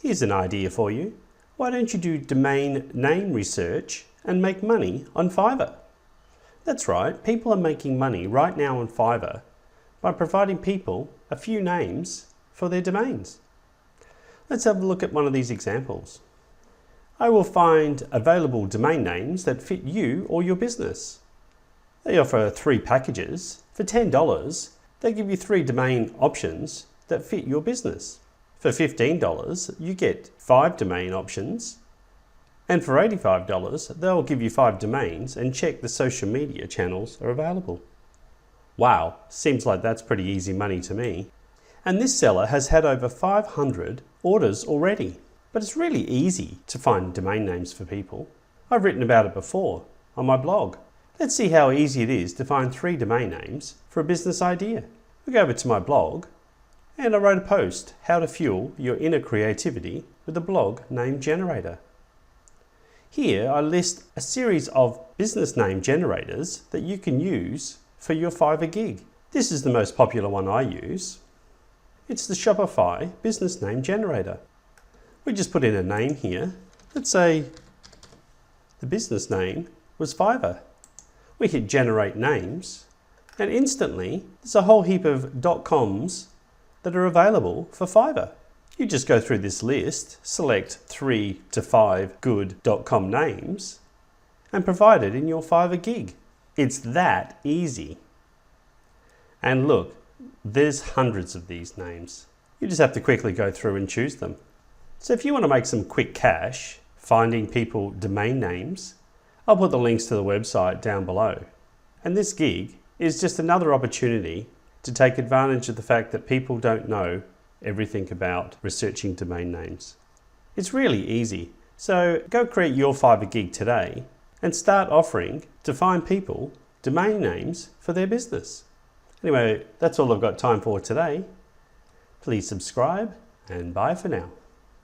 Here's an idea for you. Why don't you do domain name research and make money on Fiverr? That's right, people are making money right now on Fiverr by providing people a few names for their domains. Let's have a look at one of these examples. I will find available domain names that fit you or your business. They offer 3 packages. For $10, they give you 3 domain options that fit your business. For $15, you get 5 domain options. And for $85, they'll give you 5 domains and check the social media channels are available. Wow, seems like that's pretty easy money to me. And this seller has had over 500 orders already. But it's really easy to find domain names for people. I've written about it before on my blog. Let's see how easy it is to find 3 domain names for a business idea. We go over to my blog and I wrote a post, how to fuel your inner creativity with a blog name generator. Here I list a series of business name generators that you can use for your Fiverr gig. This is the most popular one I use. It's the Shopify business name generator. We just put in a name here. Let's say the business name was Fiverr. We hit generate names and instantly there's a whole heap of .coms that are available for Fiverr. You just go through this list, select 3 to 5 good .com names and provide it in your Fiverr gig. It's that easy. And look, there's hundreds of these names. You just have to quickly go through and choose them. So if you want to make some quick cash finding people domain names, I'll put the links to the website down below. And this gig is just another opportunity to take advantage of the fact that people don't know everything about researching domain names. It's really easy. So go create your Fiverr gig today and start offering to find people domain names for their business. Anyway, that's all I've got time for today. Please subscribe and bye for now.